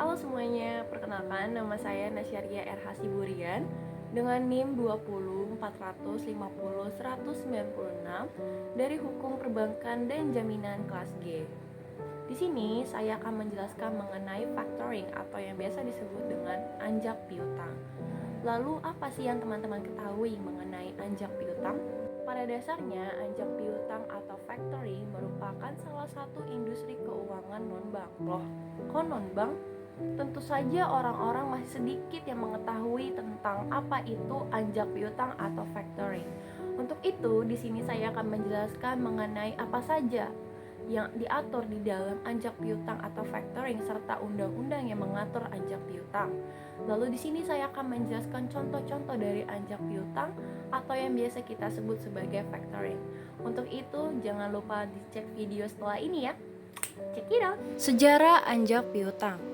Halo semuanya, perkenalkan nama saya Nasyaria R. Hasiburian dengan NIM 2040450196 dari Hukum Perbankan dan Jaminan kelas G. Di sini saya akan menjelaskan mengenai factoring atau yang biasa disebut dengan anjak piutang. Lalu apa sih yang teman-teman ketahui mengenai anjak piutang? Pada dasarnya, anjak piutang atau factoring merupakan salah satu industri keuangan non-bank. Loh, kok non-bank? Tentu saja orang-orang masih sedikit yang mengetahui tentang apa itu anjak piutang atau factoring. Untuk itu, di sini saya akan menjelaskan mengenai apa saja yang diatur di dalam anjak piutang atau factoring serta undang-undang yang mengatur anjak piutang. Lalu di sini saya akan menjelaskan contoh-contoh dari anjak piutang atau yang biasa kita sebut sebagai factoring. Untuk itu, jangan lupa dicek video setelah ini ya. Check it out. Sejarah anjak piutang.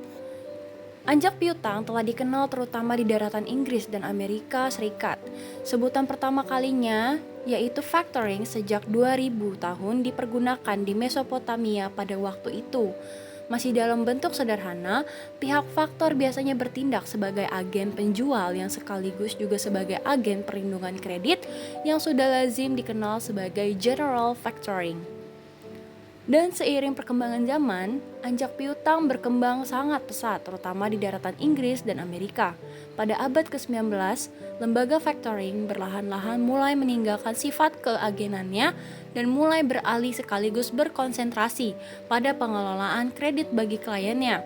Anjak piutang telah dikenal terutama di daratan Inggris dan Amerika Serikat. Sebutan pertama kalinya yaitu factoring sejak 2000 tahun dipergunakan di Mesopotamia pada waktu itu. Masih dalam bentuk sederhana, pihak faktor biasanya bertindak sebagai agen penjual yang sekaligus juga sebagai agen perlindungan kredit yang sudah lazim dikenal sebagai general factoring. Dan seiring perkembangan zaman, anjak piutang berkembang sangat pesat terutama di daratan Inggris dan Amerika. Pada abad ke-19, lembaga factoring berlahan-lahan mulai meninggalkan sifat keagenannya dan mulai beralih sekaligus berkonsentrasi pada pengelolaan kredit bagi kliennya,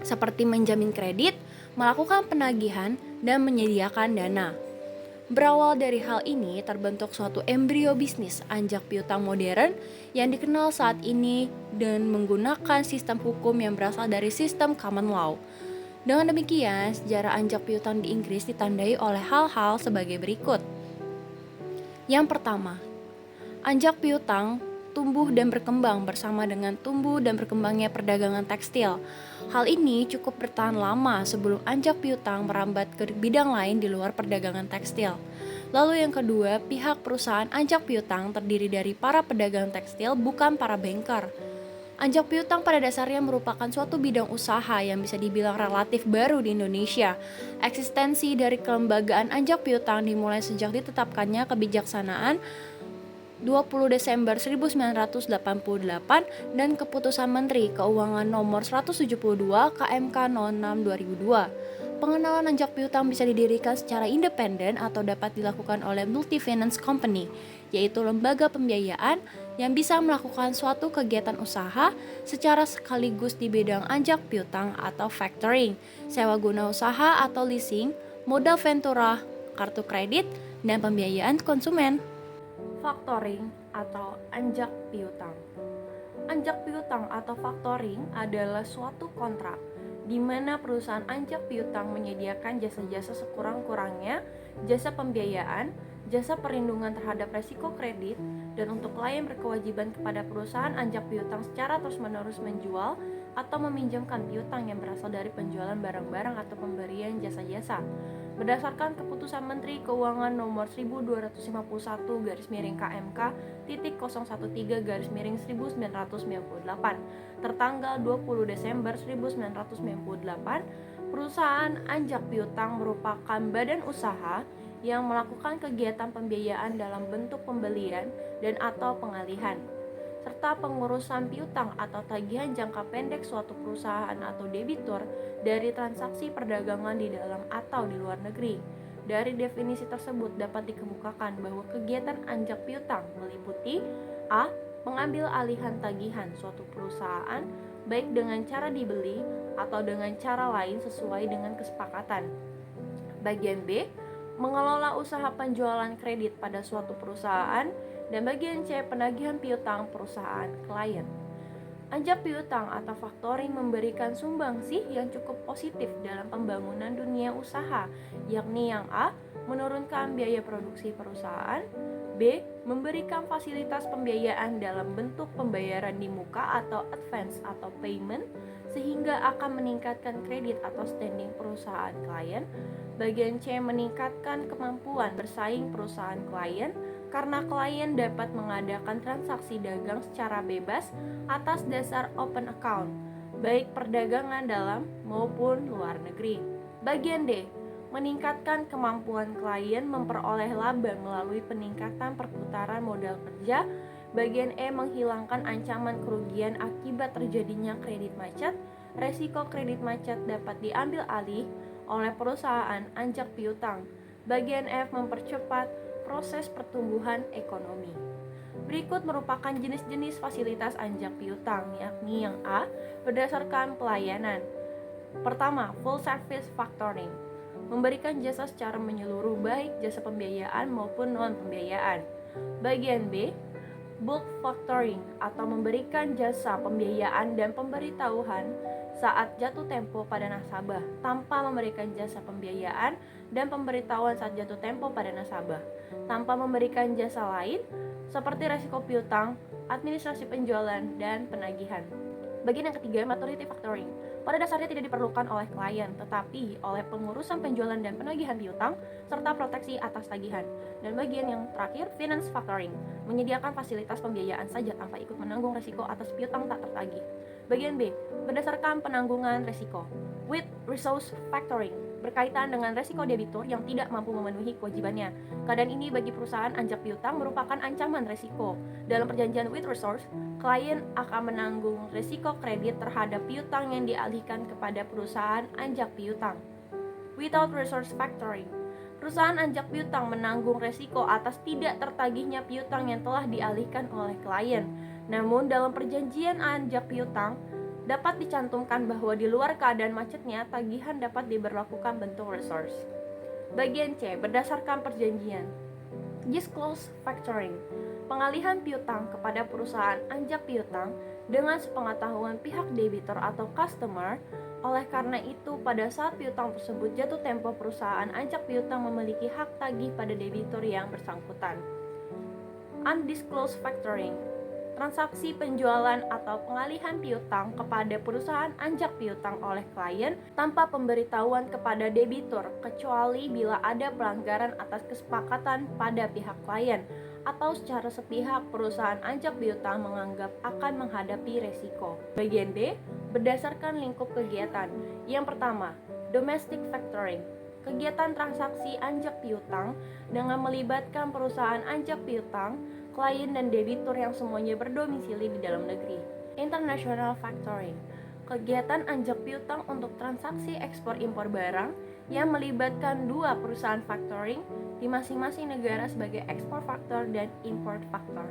seperti menjamin kredit, melakukan penagihan, dan menyediakan dana. Berawal dari hal ini terbentuk suatu embrio bisnis anjak piutang modern yang dikenal saat ini dan menggunakan sistem hukum yang berasal dari sistem common law. Dengan demikian, sejarah anjak piutang di Inggris ditandai oleh hal-hal sebagai berikut. Yang pertama, anjak piutang tumbuh dan berkembang bersama dengan tumbuh dan berkembangnya perdagangan tekstil. Hal ini cukup bertahan lama sebelum anjak piutang merambat ke bidang lain di luar perdagangan tekstil. Lalu yang kedua, pihak perusahaan anjak piutang terdiri dari para pedagang tekstil, bukan para banker. Anjak piutang pada dasarnya merupakan suatu bidang usaha yang bisa dibilang relatif baru di Indonesia. Eksistensi dari kelembagaan anjak piutang dimulai sejak ditetapkannya kebijaksanaan 20 Desember 1988 dan Keputusan Menteri Keuangan Nomor 172 KMK 06 2002. Pengenalan anjak piutang bisa didirikan secara independen atau dapat dilakukan oleh multi-finance company, yaitu lembaga pembiayaan yang bisa melakukan suatu kegiatan usaha secara sekaligus di bidang anjak piutang atau factoring, sewa guna usaha atau leasing, modal ventura, kartu kredit, dan pembiayaan konsumen. Factoring atau anjak piutang. Anjak piutang atau factoring adalah suatu kontrak di mana perusahaan anjak piutang menyediakan jasa-jasa sekurang-kurangnya, jasa pembiayaan, jasa perlindungan terhadap resiko kredit, dan untuk klien berkewajiban kepada perusahaan anjak piutang secara terus-menerus menjual atau meminjamkan piutang yang berasal dari penjualan barang-barang atau pemberian jasa-jasa. Berdasarkan Keputusan Menteri Keuangan Nomor 1251 KMK titik 013 1998 tertanggal 20 Desember 1998, perusahaan anjak piutang merupakan badan usaha yang melakukan kegiatan pembiayaan dalam bentuk pembelian dan atau pengalihan, serta pengurusan piutang atau tagihan jangka pendek suatu perusahaan atau debitur dari transaksi perdagangan di dalam atau di luar negeri. Dari definisi tersebut dapat dikemukakan bahwa kegiatan anjak piutang meliputi a. Mengambil alihan tagihan suatu perusahaan baik dengan cara dibeli atau dengan cara lain sesuai dengan kesepakatan. Bagian B. Mengelola usaha penjualan kredit pada suatu perusahaan. Dan bagian C. Penagihan piutang perusahaan klien. Anjak piutang atau factoring memberikan sumbangsih yang cukup positif dalam pembangunan dunia usaha, yakni yang A. Menurunkan biaya produksi perusahaan, B. Memberikan fasilitas pembiayaan dalam bentuk pembayaran di muka atau advance atau payment, sehingga akan meningkatkan kredit atau standing perusahaan klien. Bagian C. Meningkatkan kemampuan bersaing perusahaan klien, karena klien dapat mengadakan transaksi dagang secara bebas atas dasar open account. baik perdagangan dalam maupun luar negeri. Bagian D, meningkatkan kemampuan klien memperoleh laba melalui peningkatan perputaran modal kerja. Bagian E, menghilangkan ancaman kerugian akibat terjadinya kredit macet. Resiko kredit macet dapat diambil alih oleh perusahaan anjak piutang. Bagian F, mempercepat proses pertumbuhan ekonomi. Berikut merupakan jenis-jenis fasilitas anjak piutang, yakni yang A, berdasarkan pelayanan. Pertama, full service factoring, memberikan jasa secara menyeluruh baik jasa pembiayaan maupun non-pembiayaan. Bagian B, bulk factoring atau memberikan jasa pembiayaan dan pemberitahuan saat jatuh tempo pada nasabah tanpa memberikan jasa pembiayaan dan pemberitahuan saat jatuh tempo pada nasabah tanpa memberikan jasa lain seperti resiko piutang, administrasi penjualan, dan penagihan. Bagian yang ketiga, maturity factoring. Pada dasarnya tidak diperlukan oleh klien, tetapi oleh pengurusan penjualan dan penagihan piutang, serta proteksi atas tagihan. Dan bagian yang terakhir, finance factoring, menyediakan fasilitas pembiayaan saja tanpa ikut menanggung resiko atas piutang tak tertagih. Bagian B, berdasarkan penanggungan resiko. With resource factoring, berkaitan dengan resiko debitur yang tidak mampu memenuhi kewajibannya. Keadaan ini bagi perusahaan anjak piutang merupakan ancaman resiko. Dalam perjanjian with resource, klien akan menanggung resiko kredit terhadap piutang yang dialihkan kepada perusahaan anjak piutang. Without resource factoring, perusahaan anjak piutang menanggung resiko atas tidak tertagihnya piutang yang telah dialihkan oleh klien. Namun dalam perjanjian anjak piutang, dapat dicantumkan bahwa di luar keadaan macetnya, tagihan dapat diberlakukan bentuk resource. Bagian C, berdasarkan perjanjian. Disclose factoring, pengalihan piutang kepada perusahaan anjak piutang dengan sepengetahuan pihak debitur atau customer. Oleh karena itu, pada saat piutang tersebut jatuh tempo, perusahaan anjak piutang memiliki hak tagih pada debitur yang bersangkutan. Undisclosed factoring, transaksi penjualan atau pengalihan piutang kepada perusahaan anjak piutang oleh klien tanpa pemberitahuan kepada debitur, kecuali bila ada pelanggaran atas kesepakatan pada pihak klien atau secara sepihak perusahaan anjak piutang menganggap akan menghadapi resiko. Bagian D, berdasarkan lingkup kegiatan. Yang pertama, domestic factoring, kegiatan transaksi anjak piutang dengan melibatkan perusahaan anjak piutang, klien dan debitur yang semuanya berdomisili di dalam negeri. International factoring, kegiatan anjak piutang untuk transaksi ekspor impor barang yang melibatkan dua perusahaan factoring di masing-masing negara sebagai ekspor faktor dan import faktor.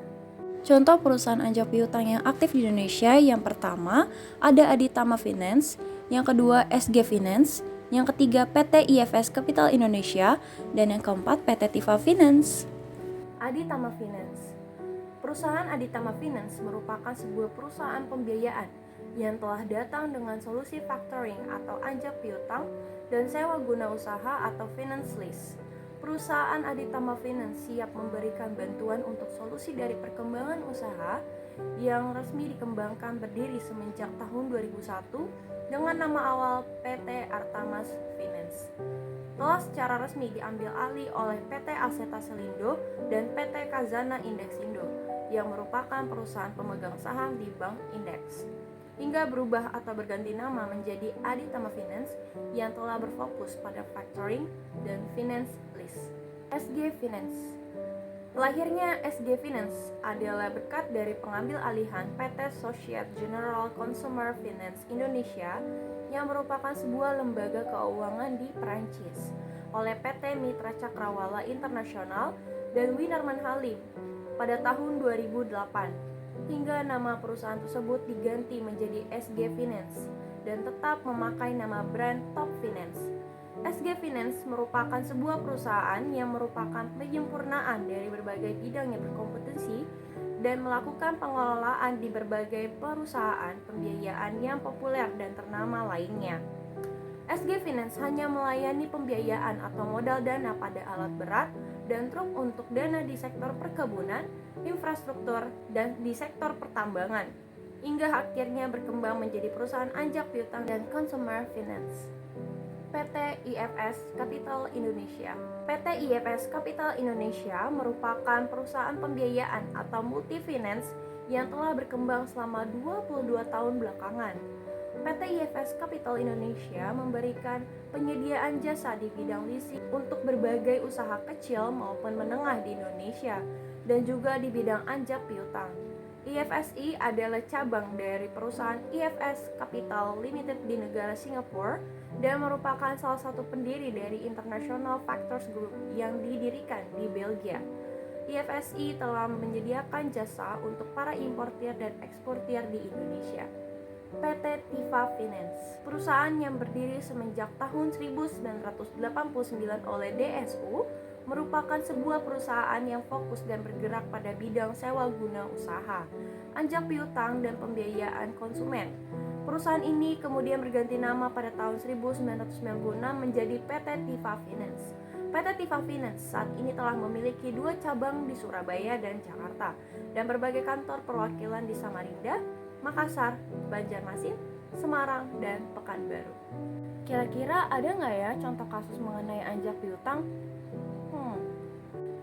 Contoh perusahaan anjak piutang yang aktif di Indonesia, yang pertama ada Aditama Finance, yang kedua SG Finance, yang ketiga PT IFS Capital Indonesia, dan yang keempat PT Tifa Finance. Aditama Finance. Perusahaan Aditama Finance merupakan sebuah perusahaan pembiayaan yang telah datang dengan solusi factoring atau anjak piutang dan sewa guna usaha atau finance lease. Perusahaan Aditama Finance siap memberikan bantuan untuk solusi dari perkembangan usaha yang resmi dikembangkan berdiri semenjak tahun 2001 dengan nama awal PT Artamas Finance. Telah secara resmi diambil alih oleh PT Aseta Selindo dan PT Kazana Indexindo yang merupakan perusahaan pemegang saham di Bank Indeks, hingga berubah atau berganti nama menjadi Aditama Finance yang telah berfokus pada factoring dan finance lease. SG Finance. Lahirnya SG Finance adalah berkat dari pengambil alihan PT Societe Generale Consumer Finance Indonesia yang merupakan sebuah lembaga keuangan di Perancis oleh PT Mitra Cakrawala Internasional dan Winarman Halim pada tahun 2008, hingga nama perusahaan tersebut diganti menjadi SG Finance dan tetap memakai nama brand Top Finance. SG Finance merupakan sebuah perusahaan yang merupakan penyempurnaan dari berbagai bidang yang berkompetensi dan melakukan pengelolaan di berbagai perusahaan pembiayaan yang populer dan ternama lainnya. SG Finance hanya melayani pembiayaan atau modal dana pada alat berat dan truk untuk dana di sektor perkebunan, infrastruktur, dan di sektor pertambangan, hingga akhirnya berkembang menjadi perusahaan anjak piutang dan consumer finance. PT IFS Capital Indonesia. PT IFS Capital Indonesia merupakan perusahaan pembiayaan atau multi finance yang telah berkembang selama 22 tahun belakangan. PT IFS Capital Indonesia memberikan penyediaan jasa di bidang leasing untuk berbagai usaha kecil maupun menengah di Indonesia dan juga di bidang anjak piutang. IFSI adalah cabang dari perusahaan IFS Capital Limited di negara Singapura dan merupakan salah satu pendiri dari International Factors Group yang didirikan di Belgia. IFSI telah menyediakan jasa untuk para importir dan eksportir di Indonesia. PT Tifa Finance, perusahaan yang berdiri semenjak tahun 1989 oleh DSU, merupakan sebuah perusahaan yang fokus dan bergerak pada bidang sewa guna usaha, anjak piutang, dan pembiayaan konsumen. Perusahaan ini kemudian berganti nama pada tahun 1996 menjadi PT Tifa Finance. PT Tifa Finance saat ini telah memiliki 2 cabang di Surabaya dan Jakarta, dan berbagai kantor perwakilan di Samarinda, Makassar, Banjarmasin, Semarang, dan Pekanbaru. Kira-kira ada nggak ya contoh kasus mengenai anjak piutang?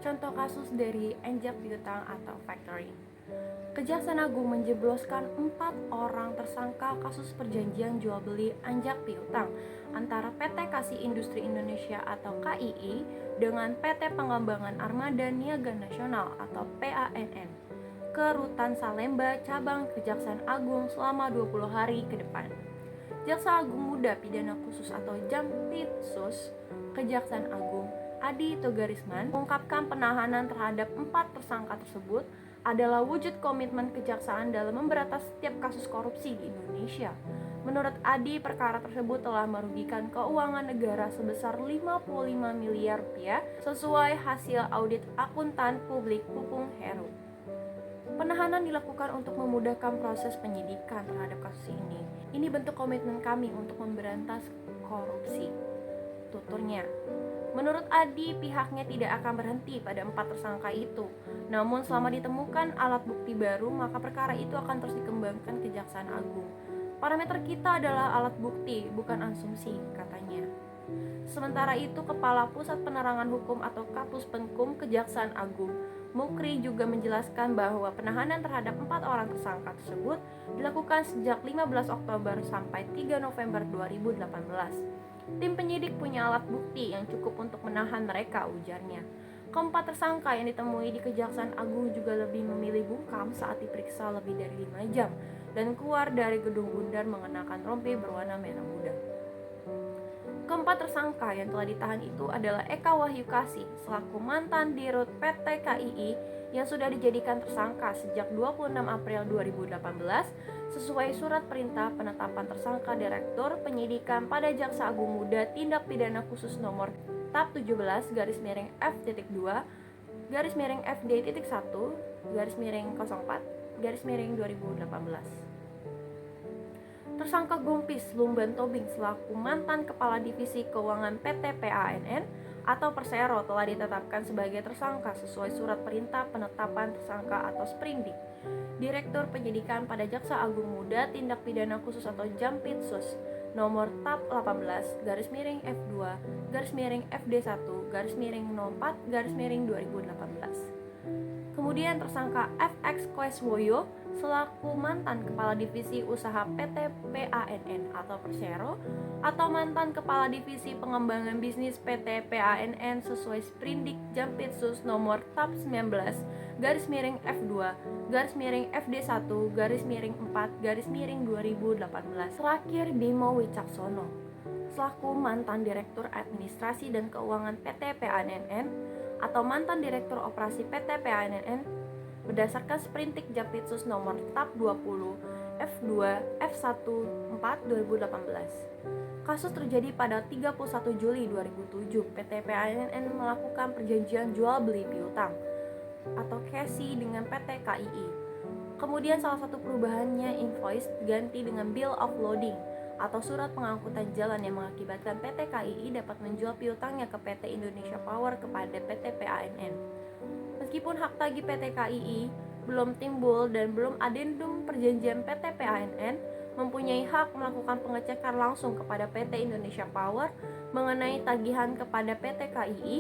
Contoh kasus dari anjak piutang atau factoring. Kejaksaan Agung menjebloskan 4 orang tersangka kasus perjanjian jual beli anjak piutang antara PT Kasih Industri Indonesia atau KII dengan PT Pengembangan Armada Niaga Nasional atau PANN ke Rutan Salemba cabang Kejaksaan Agung selama 20 hari ke depan. Jaksa Agung Muda Pidana Khusus atau Jampitsus Kejaksaan Agung Adi Togarisman mengungkapkan penahanan terhadap 4 tersangka tersebut adalah wujud komitmen kejaksaan dalam memberantas setiap kasus korupsi di Indonesia. Menurut Adi, perkara tersebut telah merugikan keuangan negara sebesar 55 miliar rupiah sesuai hasil audit akuntan publik Pupung Heru. Penahanan dilakukan untuk memudahkan proses penyidikan terhadap kasus ini. Ini bentuk komitmen kami untuk memberantas korupsi, tuturnya. Menurut Adi, pihaknya tidak akan berhenti pada 4 tersangka itu. Namun selama ditemukan alat bukti baru, maka perkara itu akan terus dikembangkan Kejaksaan Agung. Parameter kita adalah alat bukti, bukan asumsi, katanya. Sementara itu, Kepala Pusat Penerangan Hukum atau Kapus Penkum Kejaksaan Agung, Mukri, juga menjelaskan bahwa penahanan terhadap 4 orang tersangka tersebut dilakukan sejak 15 Oktober sampai 3 November 2018. Tim penyidik punya alat bukti yang cukup untuk menahan mereka, ujarnya. Keempat tersangka yang ditemui di Kejaksaan Agung juga lebih memilih bungkam saat diperiksa lebih dari 5 jam dan keluar dari gedung bundar mengenakan rompi berwarna merah muda. Keempat tersangka yang telah ditahan itu adalah Eka Wahyu Kasih selaku mantan dirut PT KII yang sudah dijadikan tersangka sejak 26 April 2018 sesuai surat perintah penetapan tersangka Direktur Penyidikan pada Jaksa Agung Muda Tindak Pidana Khusus nomor TAP 17 F.2 FD.1 04 2018. Tersangka Gumpis Lumban Tobing selaku mantan Kepala Divisi Keuangan PT PANN atau Persero telah ditetapkan sebagai tersangka sesuai surat perintah penetapan tersangka atau Sprindik. Direktur Penyidikan pada Jaksa Agung Muda Tindak Pidana Khusus atau Jampitsus nomor TAP 18 F2 FD1 04 2018. Kemudian tersangka FX Koeswoyo selaku mantan Kepala Divisi Usaha PT PANN atau Persero atau mantan Kepala Divisi Pengembangan Bisnis PT PANN sesuai Sprindik Jampitsus nomor TAP 19 F2 FD1 4 2018. Terakhir Bimo Wicaksono selaku mantan Direktur Administrasi dan Keuangan PT PANN atau mantan Direktur Operasi PT PANN berdasarkan Sprindik Jampitsus nomor TAP 20 F2 F1 4 2018. Kasus terjadi pada 31 Juli 2007. PT PANN melakukan perjanjian jual beli piutang atau KESI dengan PT KII. Kemudian salah satu perubahannya invoice diganti dengan bill of loading atau surat pengangkutan jalan yang mengakibatkan PT KII dapat menjual piutangnya ke PT Indonesia Power kepada PT PANN. Meskipun hak tagih PT KII belum timbul dan belum adendum perjanjian PT PANN mempunyai hak melakukan pengecekan langsung kepada PT Indonesia Power mengenai tagihan kepada PT KII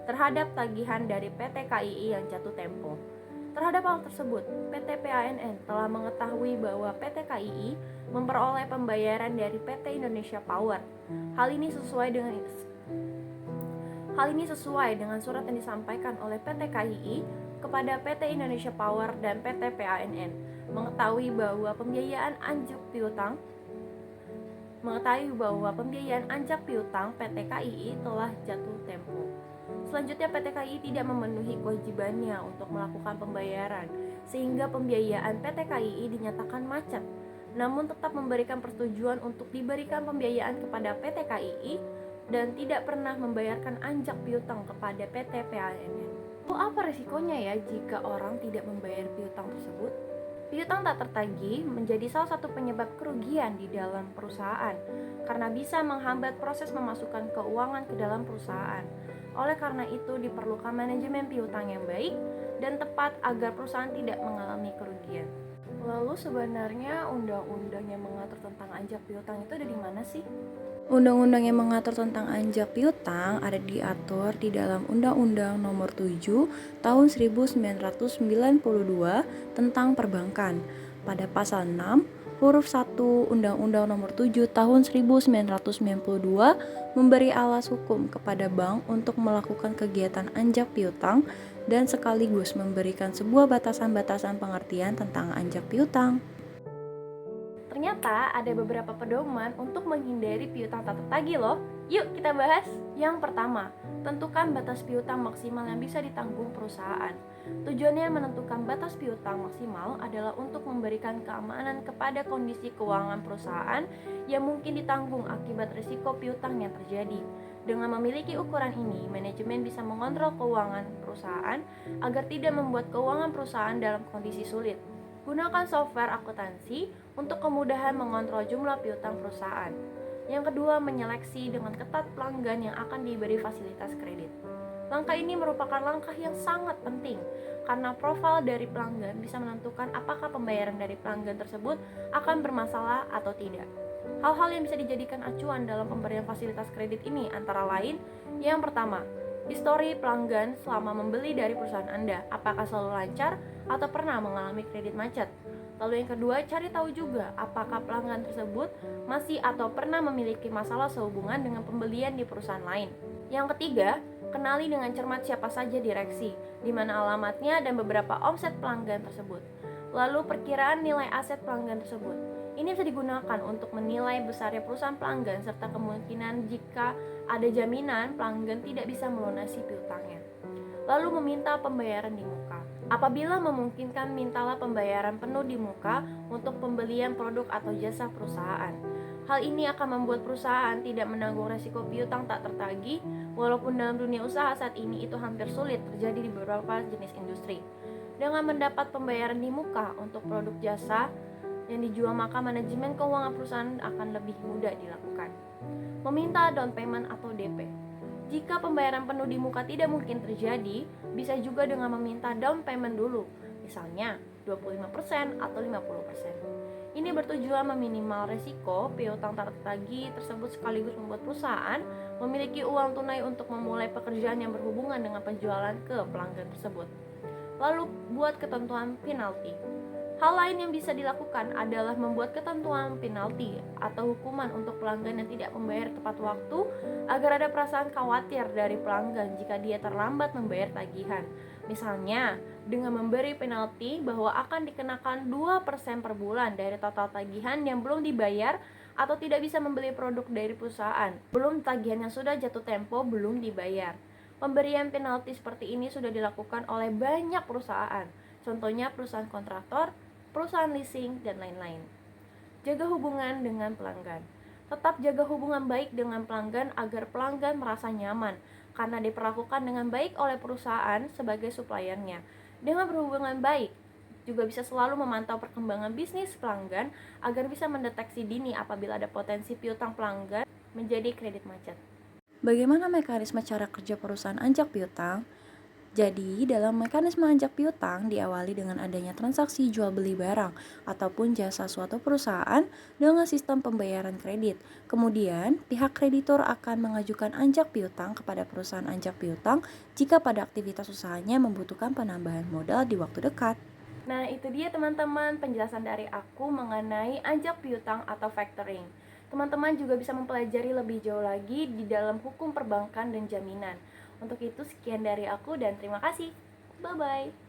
terhadap tagihan dari PT KII yang jatuh tempo. Terhadap hal tersebut, PT PANN telah mengetahui bahwa PT KII memperoleh pembayaran dari PT Indonesia Power. Hal ini sesuai dengan surat yang disampaikan oleh PT KII kepada PT Indonesia Power dan PT PANN, mengetahui bahwa pembiayaan anjak piutang PT KII telah jatuh tempo. Selanjutnya, PT KII tidak memenuhi kewajibannya untuk melakukan pembayaran, sehingga pembiayaan PT KII dinyatakan macet, namun tetap memberikan persetujuan untuk diberikan pembiayaan kepada PT KII dan tidak pernah membayarkan anjak piutang kepada PT PANN. Apa resikonya ya jika orang tidak membayar piutang tersebut? Piutang tak tertagih menjadi salah satu penyebab kerugian di dalam perusahaan karena bisa menghambat proses memasukkan keuangan ke dalam perusahaan. Oleh karena itu diperlukan manajemen piutang yang baik dan tepat agar perusahaan tidak mengalami kerugian. Lalu sebenarnya undang-undang yang mengatur tentang anjak piutang itu ada di mana sih? Undang-undang yang mengatur tentang anjak piutang ada diatur di dalam Undang-Undang Nomor 7 Tahun 1992 tentang perbankan. Pada pasal 6 huruf 1 Undang-Undang Nomor 7 Tahun 1992 memberi alas hukum kepada bank untuk melakukan kegiatan anjak piutang dan sekaligus memberikan sebuah batasan-batasan pengertian tentang anjak piutang. Ternyata ada beberapa pedoman untuk menghindari piutang tak tertagih loh. Yuk kita bahas. Yang pertama, tentukan batas piutang maksimal yang bisa ditanggung perusahaan. Tujuannya menentukan batas piutang maksimal adalah untuk memberikan keamanan kepada kondisi keuangan perusahaan yang mungkin ditanggung akibat risiko piutang yang terjadi. Dengan memiliki ukuran ini, manajemen bisa mengontrol keuangan perusahaan agar tidak membuat keuangan perusahaan dalam kondisi sulit. Gunakan software akuntansi untuk kemudahan mengontrol jumlah piutang perusahaan. Yang kedua, menyeleksi dengan ketat pelanggan yang akan diberi fasilitas kredit. Langkah ini merupakan langkah yang sangat penting karena profil dari pelanggan bisa menentukan apakah pembayaran dari pelanggan tersebut akan bermasalah atau tidak. Hal-hal yang bisa dijadikan acuan dalam pemberian fasilitas kredit ini antara lain, yang pertama, histori pelanggan selama membeli dari perusahaan Anda, apakah selalu lancar atau pernah mengalami kredit macet. Lalu yang kedua, cari tahu juga apakah pelanggan tersebut masih atau pernah memiliki masalah sehubungan dengan pembelian di perusahaan lain. Yang ketiga, kenali dengan cermat siapa saja direksi, di mana alamatnya dan beberapa omset pelanggan tersebut. Lalu perkiraan nilai aset pelanggan tersebut. Ini bisa digunakan untuk menilai besarnya perusahaan pelanggan serta kemungkinan jika ada jaminan pelanggan tidak bisa melunasi piutangnya. Lalu meminta pembayaran di muka. Apabila memungkinkan, mintalah pembayaran penuh di muka untuk pembelian produk atau jasa perusahaan. Hal ini akan membuat perusahaan tidak menanggung resiko piutang tak tertagih, walaupun dalam dunia usaha saat ini itu hampir sulit terjadi di beberapa jenis industri. Dengan mendapat pembayaran di muka untuk produk jasa yang dijual, maka manajemen keuangan perusahaan akan lebih mudah dilakukan. Meminta down payment atau DP. Jika pembayaran penuh di muka tidak mungkin terjadi, bisa juga dengan meminta down payment dulu, misalnya 25% atau 50%. Ini bertujuan meminimal resiko piutang tak tertagih tersebut sekaligus membuat perusahaan memiliki uang tunai untuk memulai pekerjaan yang berhubungan dengan penjualan ke pelanggan tersebut. Lalu buat ketentuan penalti. Hal lain yang bisa dilakukan adalah membuat ketentuan penalti atau hukuman untuk pelanggan yang tidak membayar tepat waktu agar ada perasaan khawatir dari pelanggan jika dia terlambat membayar tagihan. Misalnya, dengan memberi penalti bahwa akan dikenakan 2% per bulan dari total tagihan yang belum dibayar atau tidak bisa membeli produk dari perusahaan, belum tagihan yang sudah jatuh tempo belum dibayar. Pemberian penalti seperti ini sudah dilakukan oleh banyak perusahaan, contohnya perusahaan kontraktor, perusahaan leasing, dan lain-lain. Jaga hubungan dengan pelanggan. Tetap jaga hubungan baik dengan pelanggan agar pelanggan merasa nyaman karena diperlakukan dengan baik oleh perusahaan sebagai suppliernya. Dengan berhubungan baik, juga bisa selalu memantau perkembangan bisnis pelanggan agar bisa mendeteksi dini apabila ada potensi piutang pelanggan menjadi kredit macet. Bagaimana mekanisme cara kerja perusahaan anjak piutang? Jadi, dalam mekanisme anjak piutang diawali dengan adanya transaksi jual beli barang ataupun jasa suatu perusahaan dengan sistem pembayaran kredit. Kemudian, pihak kreditor akan mengajukan anjak piutang kepada perusahaan anjak piutang jika pada aktivitas usahanya membutuhkan penambahan modal di waktu dekat. Nah, itu dia teman-teman penjelasan dari aku mengenai anjak piutang atau factoring. Teman-teman juga bisa mempelajari lebih jauh lagi di dalam hukum perbankan dan jaminan. Untuk itu, sekian dari aku dan terima kasih. Bye-bye.